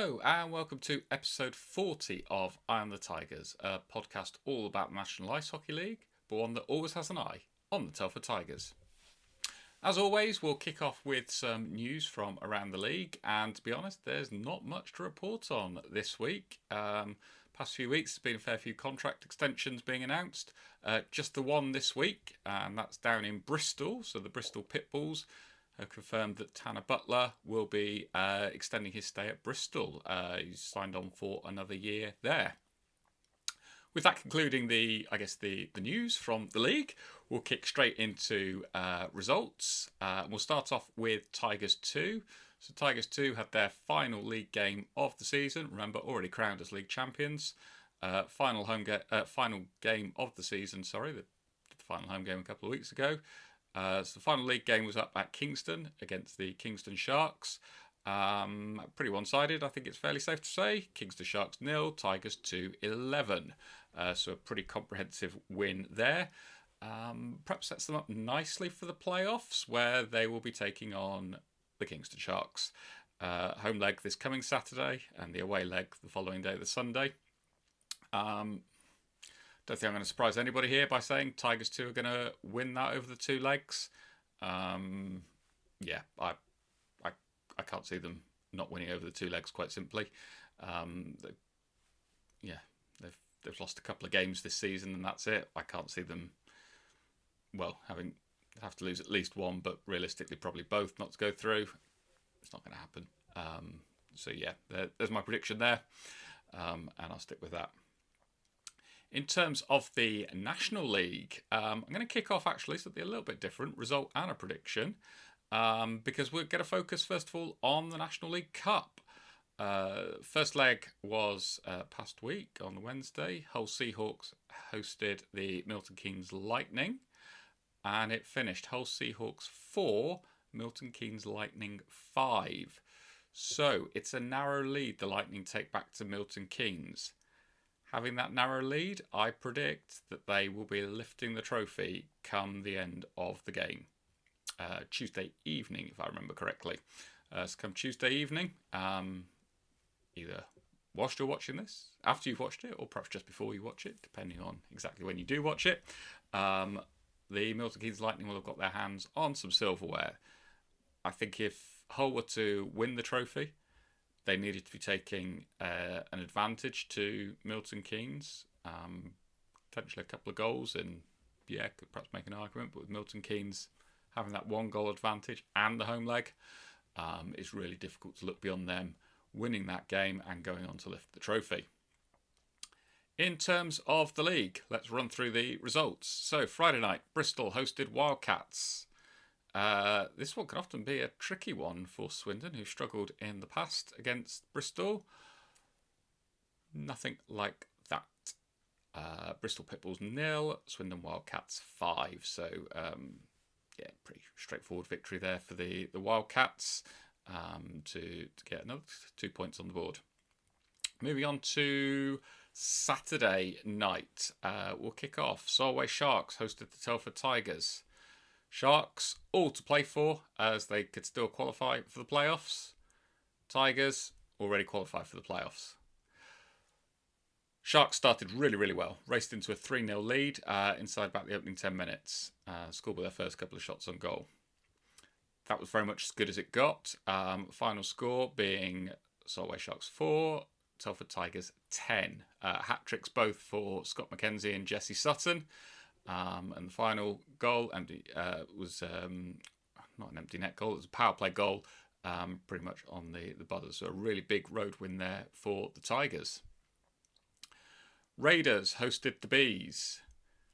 Hello and welcome to episode 40 of IOnTheTigers, a podcast all about the National Ice Hockey League, but one that always has an eye on the Telford Tigers. As always, we'll kick off with some news from around the league, and to be honest, there's not much to report on this week. Past few weeks, there's been a fair few contract extensions being announced. Just the one this week, and that's down in Bristol, so the Bristol Pitbulls have confirmed that Tanner Butler will be extending his stay at Bristol. He's signed on for another year there. With that concluding the news from the league, we'll kick straight into results. We'll start off with Tigers 2. So Tigers 2 had their final league game of the season. Remember, already crowned as league champions. Final game of the season. The final home game a couple of weeks ago. So the final league game was up at Kingston against the Kingston Sharks. Pretty one-sided, I think it's fairly safe to say. Kingston Sharks 0, Tigers 2-11. So a pretty comprehensive win there. Perhaps sets them up nicely for the playoffs, where they will be taking on the Kingston Sharks. Home leg this coming Saturday, and the away leg the following day, the Sunday. Don't think I'm going to surprise anybody here by saying Tigers 2 are going to win that over the two legs. I can't see them not winning over the two legs, quite simply. They've lost a couple of games this season, and that's it. I can't see them, have to lose at least one, but realistically probably both not to go through. It's not going to happen. There's my prediction there, and I'll stick with that. In terms of the National League, I'm going to kick off actually something a little bit different, result and a prediction, because we're going to focus first of all on the National League Cup. First leg was past week on the Wednesday. Hull Seahawks hosted the Milton Keynes Lightning, and it finished Hull Seahawks 4, Milton Keynes Lightning 5. So it's a narrow lead the Lightning take back to Milton Keynes. Having that narrow lead, I predict that they will be lifting the trophy come the end of the game. Tuesday evening, if I remember correctly. So come Tuesday evening, either whilst you're watching this, after you've watched it, or perhaps just before you watch it, depending on exactly when you do watch it, the Milton Keynes Lightning will have got their hands on some silverware. I think if Hull were to win the trophy, they needed to be taking an advantage to Milton Keynes, potentially a couple of goals, and could perhaps make an argument. But with Milton Keynes having that one goal advantage and the home leg, it's really difficult to look beyond them winning that game and going on to lift the trophy. In terms of the league, let's run through the results. So Friday night, Bristol hosted Wildcats. This one can often be a tricky one for Swindon, who struggled in the past against Bristol. Nothing like that. Bristol Pitbulls 0, Swindon Wildcats 5. So, pretty straightforward victory there for the Wildcats to get another 2 points on the board. Moving on to Saturday night, we'll kick off. Solway Sharks hosted the Telford Tigers. Sharks, all to play for, as they could still qualify for the playoffs. Tigers, already qualified for the playoffs. Sharks started really, really well. Raced into a 3-0 lead inside about the opening 10 minutes. Scored with their first couple of shots on goal. That was very much as good as it got. Final score being Solway Sharks 4, Telford Tigers 10. Hat-tricks both for Scott McKenzie and Jesse Sutton. And the final goal was not an empty net goal, it was a power play goal, pretty much on the buzzer. So a really big road win there for the Tigers. Raiders hosted the Bees.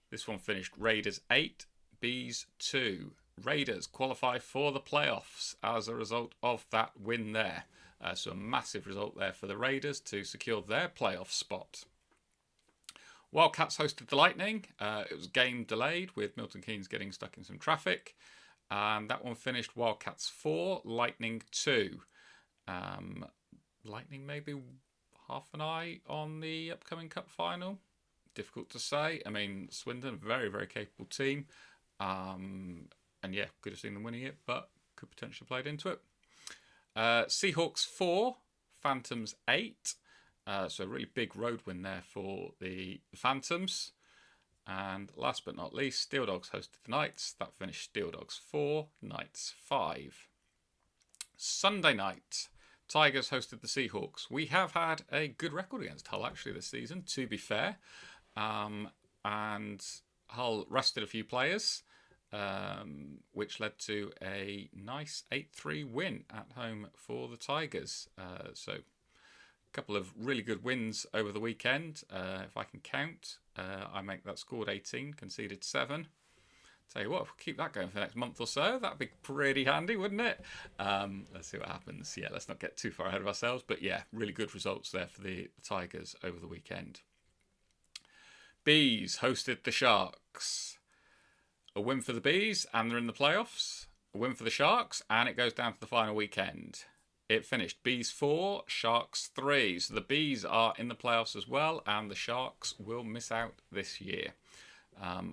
This one finished Raiders 8, Bees 2. Raiders qualify for the playoffs as a result of that win there. So a massive result there for the Raiders to secure their playoff spot. Wildcats hosted the Lightning. It was game delayed with Milton Keynes getting stuck in some traffic. And that one finished Wildcats 4, Lightning 2. Lightning maybe half an eye on the upcoming cup final. Difficult to say. I mean, Swindon, very, very capable team. Could have seen them winning it, but could potentially have played into it. Seahawks 4, Phantoms 8. So a really big road win there for the Phantoms. And last but not least, Steel Dogs hosted the Knights. That finished Steel Dogs 4, Knights 5. Sunday night, Tigers hosted the Seahawks. We have had a good record against Hull actually this season, to be fair. And Hull rested a few players, which led to a nice 8-3 win at home for the Tigers. So a couple of really good wins over the weekend. If I can count, I make that scored 18, conceded 7. Tell you what, if we keep that going for the next month or so, that'd be pretty handy, wouldn't it? Let's see what happens. Yeah, let's not get too far ahead of ourselves. But yeah, really good results there for the Tigers over the weekend. Bees hosted the Sharks. A win for the Bees, and they're in the playoffs. A win for the Sharks, and it goes down to the final weekend. It finished Bees 4, Sharks 3. So the Bees are in the playoffs as well, and the Sharks will miss out this year.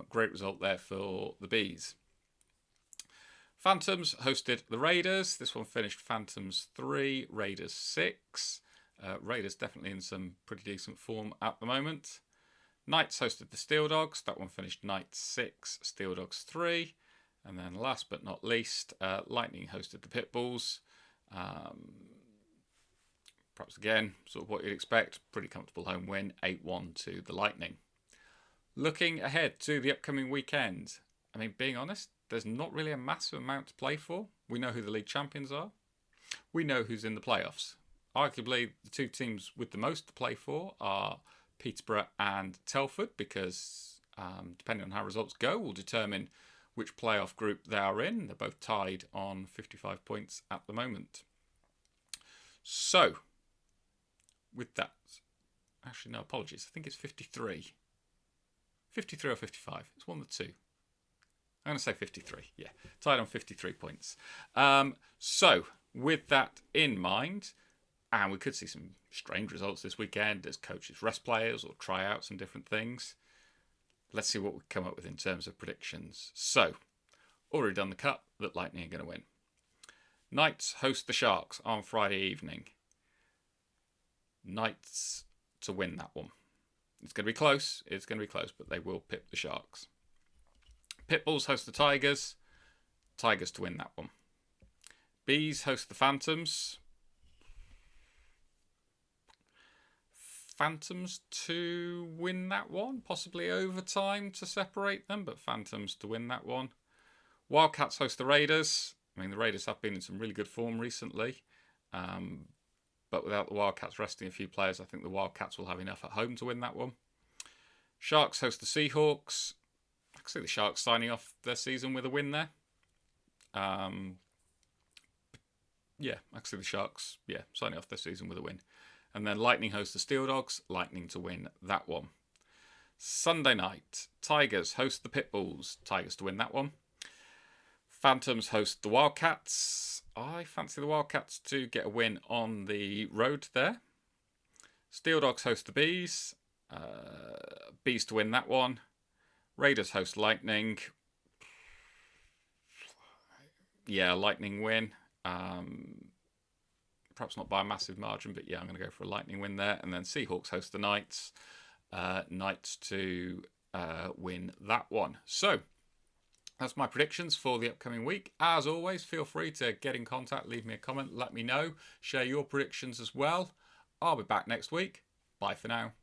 Great result there for the Bees. Phantoms hosted the Raiders. This one finished Phantoms 3, Raiders 6. Raiders definitely in some pretty decent form at the moment. Knights hosted the Steel Dogs. That one finished Knights 6, Steel Dogs 3. And then last but not least, Lightning hosted the Pitbulls. Perhaps again, sort of what you'd expect. Pretty comfortable home win, 8-1 to the Lightning. Looking ahead to the upcoming weekend, I mean, being honest, there's not really a massive amount to play for. We know who the league champions are. We know who's in the playoffs. Arguably, the two teams with the most to play for are Peterborough and Telford, because depending on how results go, will determine which playoff group they are in. They're both tied on 55 points at the moment. So, with that, actually, no, apologies. I think it's 53. 53 or 55. It's one of the two. I'm going to say 53. Yeah, tied on 53 points. So, with that in mind, and we could see some strange results this weekend as coaches rest players or tryouts and different things. Let's see what we come up with in terms of predictions. So, already done the cup that Lightning are going to win. Knights host the Sharks on Friday evening. Knights to win that one. It's going to be close. It's going to be close, but they will pip the Sharks. Pitbulls host the Tigers. Tigers to win that one. Bees host the Phantoms. Phantoms to win that one. Possibly overtime to separate them, but Phantoms to win that one. Wildcats host the Raiders. I mean, the Raiders have been in some really good form recently. But without the Wildcats resting a few players, I think the Wildcats will have enough at home to win that one. Sharks host the Seahawks. I can see the Sharks signing off their season with a win there. Yeah, I can see the Sharks, signing off their season with a win. And then Lightning host the Steel Dogs. Lightning to win that one. Sunday night, Tigers host the Pitbulls. Tigers to win that one. Phantoms host the Wildcats. I fancy the Wildcats to get a win on the road there. Steel Dogs host the Bees. Bees to win that one. Raiders host Lightning. Yeah, Lightning win. Perhaps not by a massive margin, but yeah, I'm going to go for a Lightning win there. And then Seahawks host the Knights. Knights to win that one. So, that's my predictions for the upcoming week. As always, feel free to get in contact, leave me a comment, let me know, share your predictions as well. I'll be back next week. Bye for now.